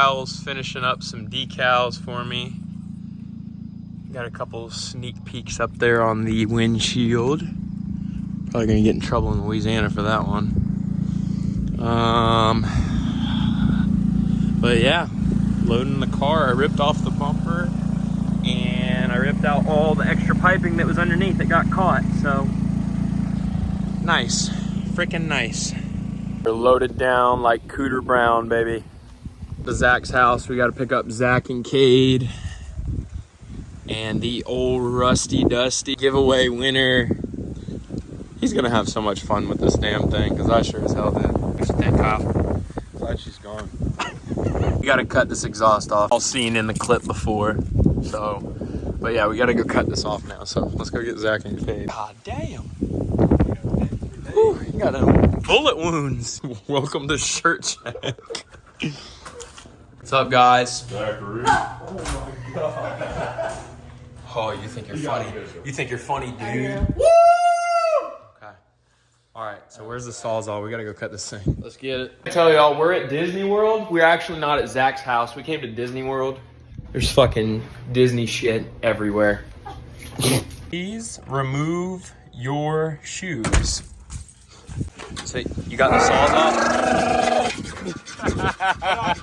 Kyle's finishing up some decals for me. Got a couple sneak peeks up there on the windshield. Probably gonna get in trouble in Louisiana for that one. But yeah, loading the car. I ripped off the bumper and I ripped out all the extra piping that was underneath that got caught. So nice, freaking nice. We're loaded down like Cooter Brown, baby. To Zach's house, we got to pick up Zach and Cade. And the old rusty dusty giveaway winner. He's gonna have so much fun with this damn thing, because I sure as hell did. What you think, Kyle? Glad she's gone. We gotta cut this exhaust off. All seen in the clip before. So, but yeah, we gotta go cut this off now. So let's go get Zach and Cade. God damn. Whew, you got bullet wounds. Welcome to Shirt Check. What's up, guys? Zachary. Oh my god. Oh, you think you're funny? You think you're funny, dude? Woo! Okay. All right. So where's the Sawzall? We gotta go cut this thing. Let's get it. I tell y'all, we're at Disney World. We're actually not at Zach's house. We came to Disney World. There's fucking Disney shit everywhere. Please remove your shoes. So you got the Sawzall?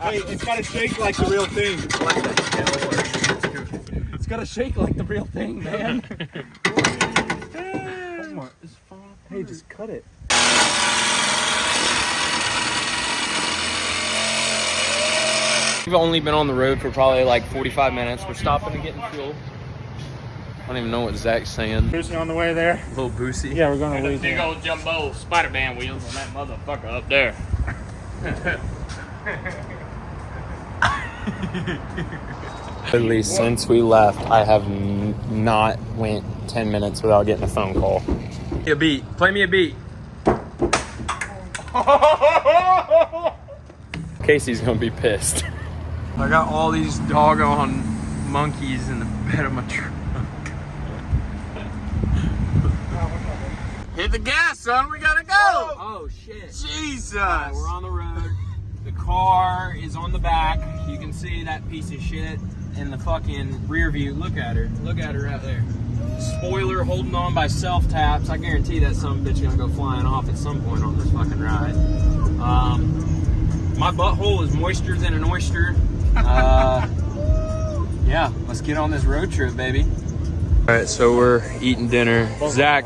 Wait, it's gotta shake like the real thing. It's gotta shake like the real thing, man. Hey, just cut it. We've only been on the road for probably like 45 minutes. We're stopping and getting fuel. I don't even know what Zach's saying. Boosting on the way there. A little boosty. Yeah, we're gonna lose. Big old jumbo Spider-Man wheels on that motherfucker up there. Literally, since we left, I have not went 10 minutes without getting a phone call. A beat. Play me a beat. Casey's gonna be pissed. I got all these doggone monkeys in the bed of my truck. Hit the gas, son. We gotta go. Oh shit. Jesus. We're on the road. The car is on the back. You can see that piece of shit in the fucking rear view. Look at her. Look at her right there. Spoiler holding on by self taps. I guarantee that some bitch gonna go flying off at some point on this fucking ride. My butthole is moister than an oyster. Yeah, let's get on this road trip, baby. All right, so we're eating dinner. Zach,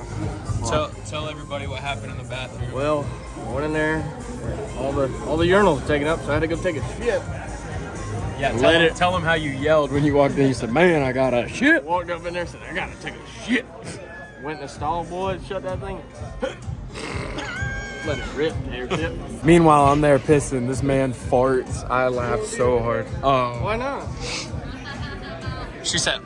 tell everybody what happened in the bathroom. Well, I went in there. All the urinals were taken up, so I had to go take a shit. Yeah, tell them how you yelled when you walked in. You said, "Man, I got a shit." Walked up in there, said, "I gotta take a shit." Went in the stall, boys, shut that thing. Let it rip, air tip. Meanwhile, I'm there pissing. This man farts. I laughed so hard. Oh. Why not? She said.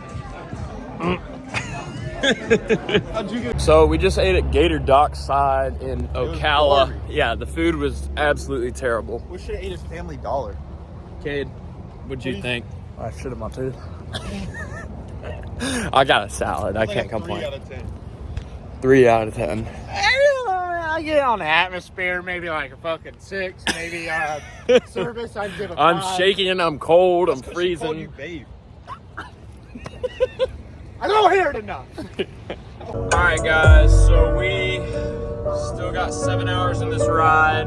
How'd you get? So we just ate at Gator Dockside in Ocala. Yeah, the food was absolutely terrible. We should have ate at Family Dollar. Cade, what'd you think? I shit in my tooth. I got a salad. I can't complain. 3 out of 10. 3 out of 10. I get on the atmosphere, maybe like a fucking 6. Maybe service, I'd give a 5. I'm shaking. I'm cold. I'm She called freezing. you babe. I don't hear it enough. All right, guys. So we still got 7 hours in this ride.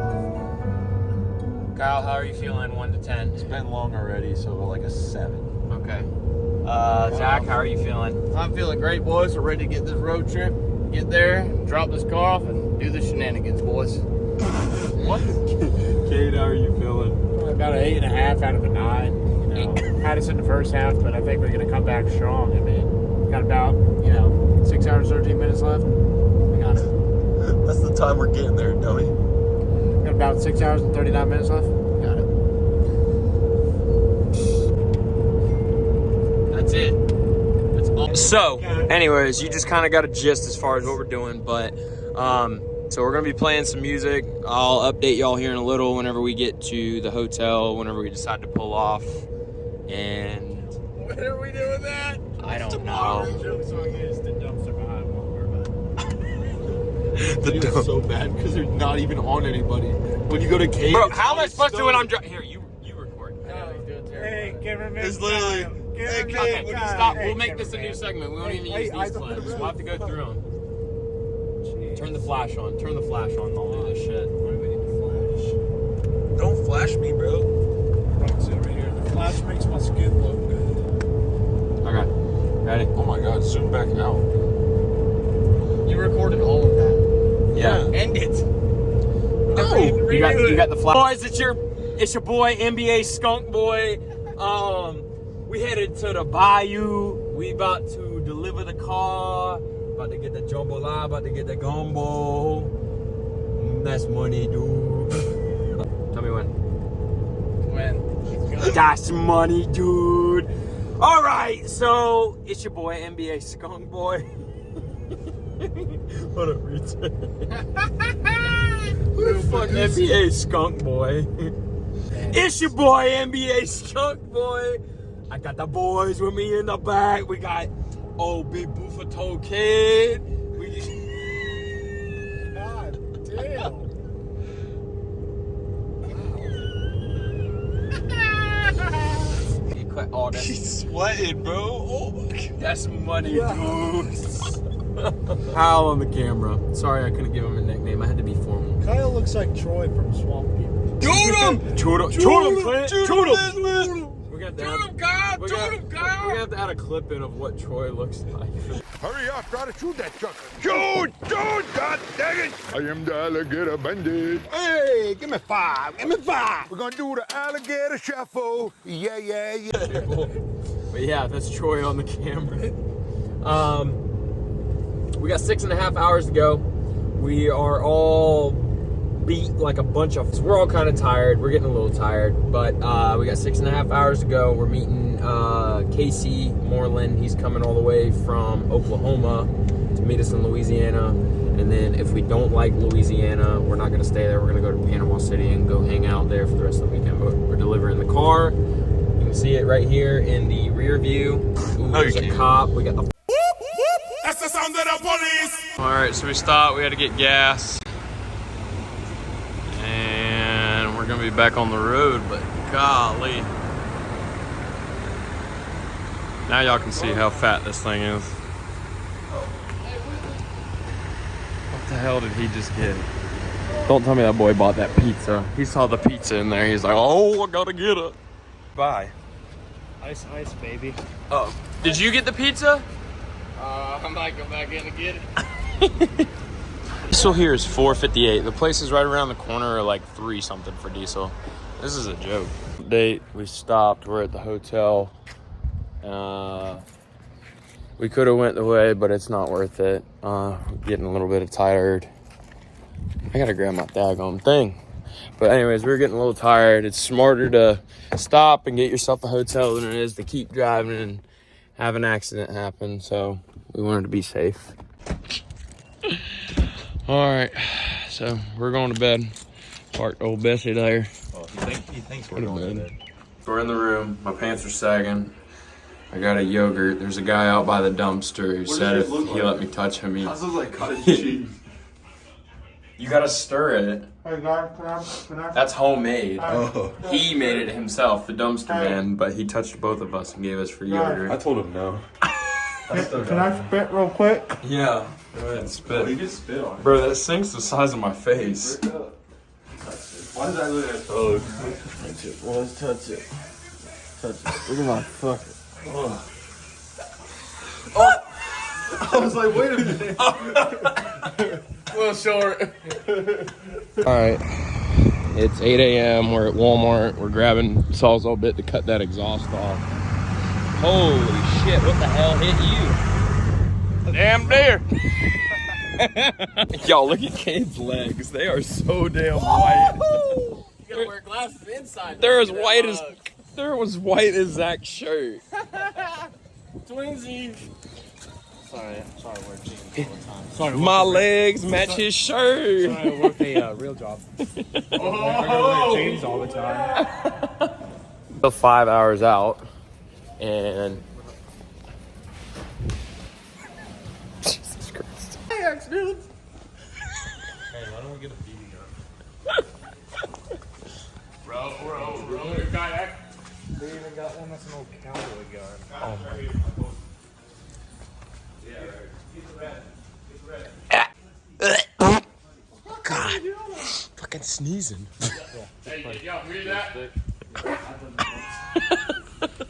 Kyle, how are you feeling? 1 to 10. It's been long already, so like a 7. Okay. Zach, how are you feeling? I'm feeling great, boys. We're ready to get this road trip. Get there, drop this car off, and do the shenanigans, boys. What? Cade, how are you feeling? About an 8.5 out of a 9. You know, had us in the first half, but I think we're gonna come back strong. I mean, got about 6 hours 13 minutes left. We got it. That's the time we're getting there, dummy. Got about 6 hours and 39 minutes left. Got it. That's it. That's all. So, anyways, you just kind of got a gist as far as what we're doing, but so we're gonna be playing some music. I'll update y'all here in a little whenever we get to the hotel, whenever we decide to pull off. And When are we doing that? I don't know. Joke song is the dumpster behind Walmart. It's so bad because they're not even on anybody. When you go to Cade, Bro, how am I supposed to when I'm driving? Here, you record. No, he's doing Cameraman. It's literally. Hey, Cameraman. kid, Okay, God, stop. hey, We'll make this a cameraman. new segment. We won't even Hey, use eyes these up in the clips. room. We'll have to go through them. Turn the flash on. Turn the flash on. All this shit. Why do we need the flash? Don't flash me, bro. Right, so right here. The flash makes my skin look good. Okay. Ready? Oh my god, zoom back out. You recorded all of that. Yeah. End it. You got the flash. Boys, it's your boy NBA Skunk Boy. We headed to the bayou. We about to deliver the car. About to get the jambalaya. About to get the gumbo. That's money, dude. Tell me when. When? That's money, dude. All right, so it's your boy NBA Skunk Boy. What a retard. Who the fuck NBA Skunk Boy? It's your boy NBA Skunk Boy. I got the boys with me in the back. We got old Big Buffato Kid. God damn. Oh, that's, He's sweating, bro. Oh my god. that's money, dude. Kyle on the camera. Sorry I couldn't give him a nickname. I had to be formal. Kyle looks like Troy from Swamp People. Shoot him! Shoot him, Clint. Shoot him. We're gonna have to add a clip in of what Troy looks like. Hurry up, try to shoot that sucker. Shoot! Shoot! God dang it! I am the alligator bandit. Hey, give me 5. Give me 5. We're gonna do the alligator shuffle. Yeah, yeah, yeah. But yeah, that's Troy on the camera. We got 6.5 hours to go. We are all beat like a bunch of. So we're all kind of tired. We're getting a little tired, but we got 6.5 hours to go. We're meeting Casey Moreland. He's coming all the way from Oklahoma to meet us in Louisiana. And then if we don't like Louisiana, we're not going to stay there. We're going to go to Panama City and go hang out there for the rest of the weekend. But we're delivering the car. You can see it right here in the rear view. Ooh, there's a cop. We got the. That's the sound of the police. All right, so we stopped. We had to get gas, and we're gonna be back on the road. But golly, now y'all can see how fat this thing is. What the hell did he just get? Don't tell me that boy bought that pizza. He saw the pizza in there. He's like, oh, I gotta get it. Bye. Ice, baby. Oh, did you get the pizza? I might go back in and get it. Diesel here is $4.58. The place is right around the corner, like 3 something for diesel. This is a joke. Date. We stopped. We're at the hotel. We could have went the way, but it's not worth it. Getting a little bit tired. I gotta grab my daggone thing. But anyways, we're getting a little tired. It's smarter to stop and get yourself a hotel than it is to keep driving and have an accident happen. So we wanted to be safe. All right, so we're going to bed. Parked old Bessie there. Oh, he thinks we're going to bed. We're in the room. My pants are sagging. I got a yogurt. There's a guy out by the dumpster who said if he let me touch him, This looks like cottage cheese. you gotta stir it. Hey, guys, can I? That's homemade. Oh. He made it himself, the dumpster man, but he touched both of us and gave us free yogurt. I told him no. Can I spit real quick? Yeah. Go ahead and spit. He just spit on it. Bro, that sink's the size of my face. Why does that look at toes? Touch it, boys. Touch it. Touch it. Look at my fucking. I was like, wait a minute. Well, short. Alright. It's 8 a.m. We're at Walmart. We're grabbing Saul's old bit to cut that exhaust off. Holy shit, what the hell hit you? Damn deer. Y'all, look at Cade's legs. They are so damn white. You gotta wear glasses inside. They're as white as Zach's shirt. Twinsies. Sorry, I wear jeans all the time. Sorry, My legs match his shirt. I work a real job. I wear jeans all the time. Still 5 hours out, and Jesus Christ. Dude. Hey, why don't we get a BB gun? Bro, kayak. got one that's an old cowboy gun. God, fucking sneezing. Hey, y'all hear that?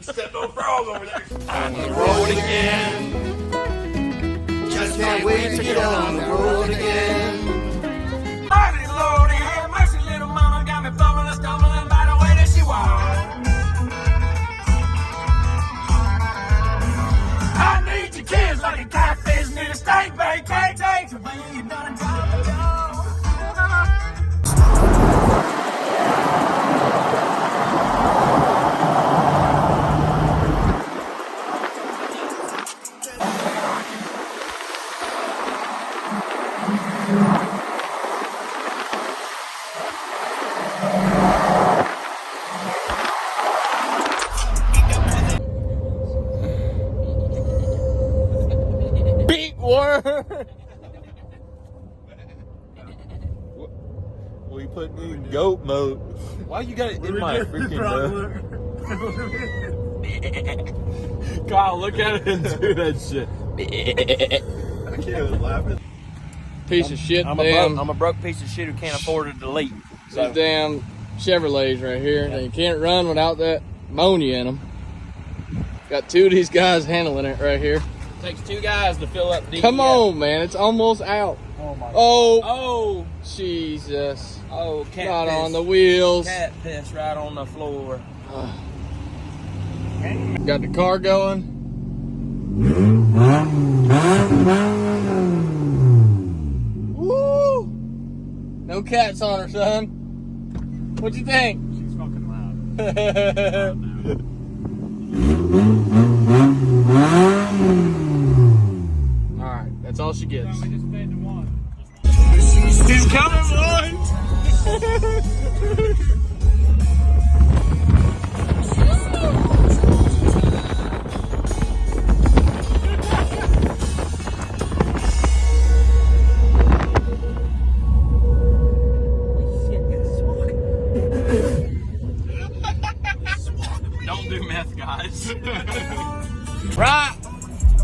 Stepped on a frog over there. On the road again. Just can't wait to get on the road again. Mighty Lord, have mercy, little mama got me bumbling, stumbling by the way that she walks. I need your kids like a catfish need a steak bake, can't take the way you done drop it down. Big word. Well, you put me in goat mode. Why you got it in my freaking Kyle, look at it and do that shit. I can't laugh at Piece of shit. I'm a broke piece of shit who can't afford to delete. These damn Chevrolets right here. They can't run without that ammonia in them. Got two of these guys handling it right here. Takes two guys to fill up the. Come on, man. It's almost out. Oh my god. Oh, Jesus. oh, cat Not piss. on the wheels. Cat piss right on the floor. Got the car going. Woo! No cats on her, son. What you think? She's fucking loud. Alright, that's all she gets. We just made the one. He's coming, Don't do meth, guys. Right?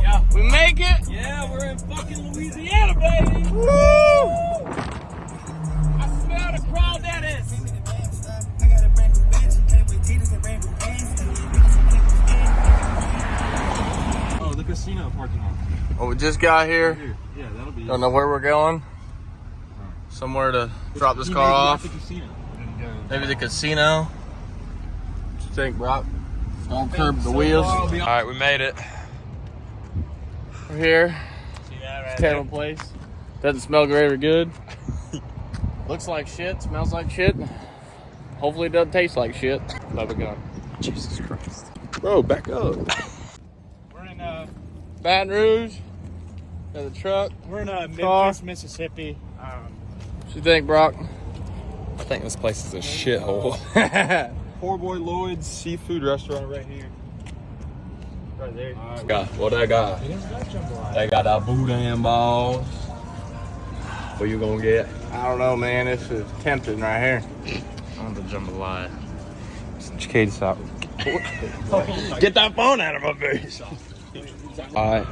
Yeah. We make it? Yeah, we're in fucking Louisiana, baby. Woo! I smell the crawdaddis. Oh, the casino parking lot. Well, we just got here. Yeah, that'll be. Don't know where we're going. Somewhere to drop this car off. The casino. Maybe the casino. What you think, Brock? Don't curb the wheels. All right, we made it. We're here. See that right Terrible place. Doesn't smell great or good. Looks like shit. Smells like shit. Hopefully, it doesn't taste like shit. Love a gun. Jesus Christ. Bro, back up. We're in Baton Rouge. Got the truck. Memphis, Mississippi. What you think, Brock? I think this place is a shithole. Poor Boy Lloyd's seafood restaurant right here. Right there. What I got? They got our boudin balls. What you gonna get? I don't know, man. This is tempting right here. I want the jambalaya. Katie, stop. Get that phone out of my face. Alright,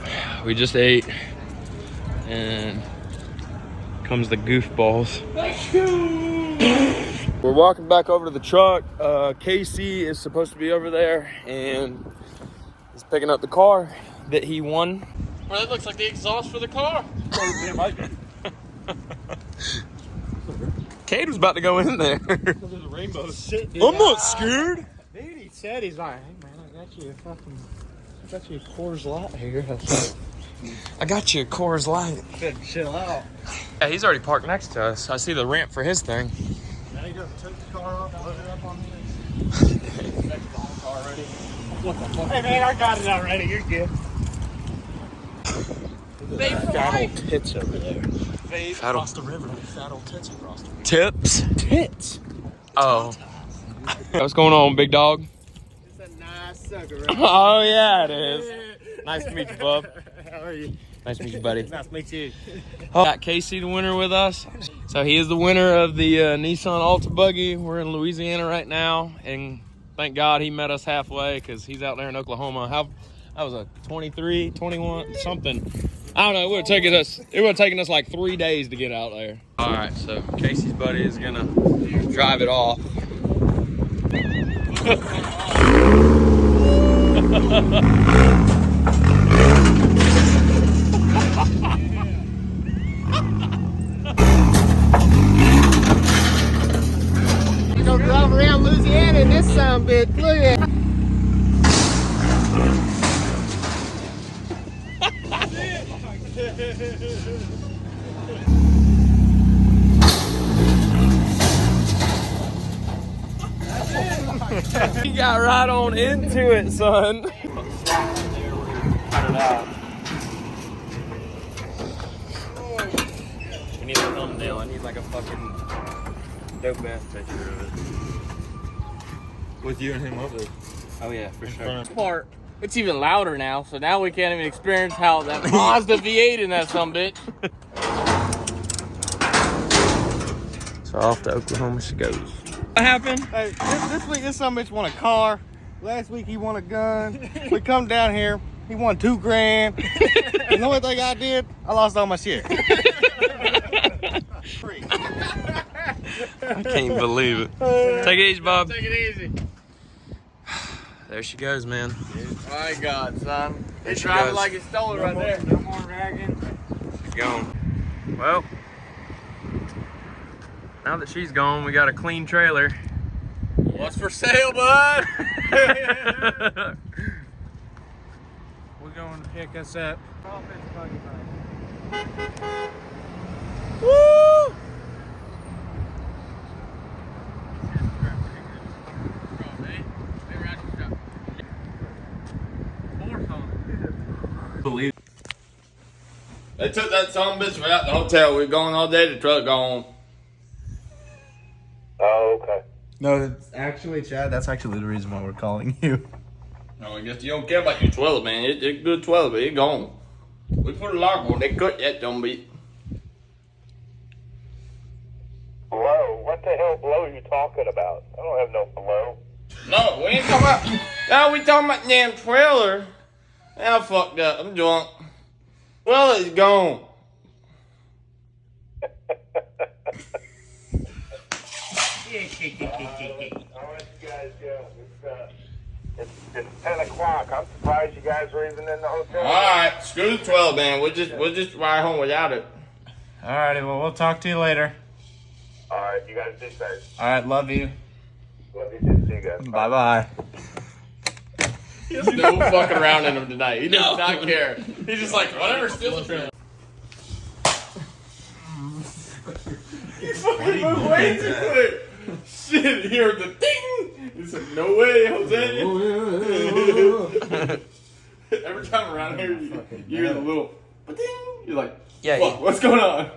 we just ate. And comes the goofballs. We're walking back over to the truck. Casey is supposed to be over there and he's picking up the car that he won. Well, that looks like the exhaust for the car. Cade was about to go in there. There's a rainbow. Shit, dude. I'm not scared. Dude, he said, he's like, hey man, I got you a Coors Light here. I said, I got you a Coors Light. chill out. Yeah, he's already parked next to us. I see the ramp for his thing. Now you just took the car off, loaded it up on this. What the fuck? Hey man, I got it already. You're good. Fat old tits over there. Fat old the river. Fat old tits across the river. tips. Tits? Oh. What's going on, big dog? It's a nice sucker, right? Oh, yeah, it is. Nice to meet you, bub. How are you? Nice to meet you, buddy. Nice to meet you. Got Casey, the winner, with us. So he is the winner of the Nissan Alta buggy. We're in Louisiana right now, and Thank God he met us halfway because he's out there in Oklahoma. That was a 23, 21, something. I don't know. It would have taken us like 3 days to get out there. All right, so Casey's buddy is gonna drive it off. We're gonna drive around Louisiana in this bitch. Look at it. He got right on into it, son. Cut it out. We need a thumbnail. I need like a fucking dope ass picture of it. With you and him up there. Oh yeah, for sure. Part. It's even louder now, so now we can't even experience how that Mazda V8 in that sumbitch. So off to Oklahoma she goes. What happened? Hey, this week this sumbitch won a car. Last week he won a gun. We come down here, he won $2 grand. You know what thing I did? I lost all my shit. I can't believe it. Take it easy, Bob. Take it easy. There she goes, man. My God, son. There He's she driving goes. like he stole it right there. No more ragging. She's gone. Well, now that she's gone, we got a clean trailer. What's for sale, bud? We're going to pick us up. Woo! Believe. They took that son bitch out the hotel. We were going all day. The truck gone. Oh, okay. No, that's actually, Chad, that's actually the reason why we're calling you. No, I guess you don't care about your 12, man. It's a good 12, but it gone. We put a lock on. They cut that dumb beat. Blow? What the hell blow are you talking about? I don't have no blow. No, we ain't talking about. No, we talking about damn trailer. Man, I fucked up. I'm drunk. Well, it's gone. I'll let you guys go. It's 10 o'clock. I'm surprised you guys are even in the hotel. All right, screw the 12, man. We'll just ride home without it. Alrighty, well, we'll talk to you later. All right, you guys be safe. Alright, love you. Love you too. See you guys. Bye-bye. There's no fucking around in him tonight. He does not care. He's just like, whatever, steal the trailer. You fucking moved way too quick. Shit, he heard the ding. He said, no way, Jose. Every time around here, you hear the little ding. You're like, Yeah, fuck, what's going on?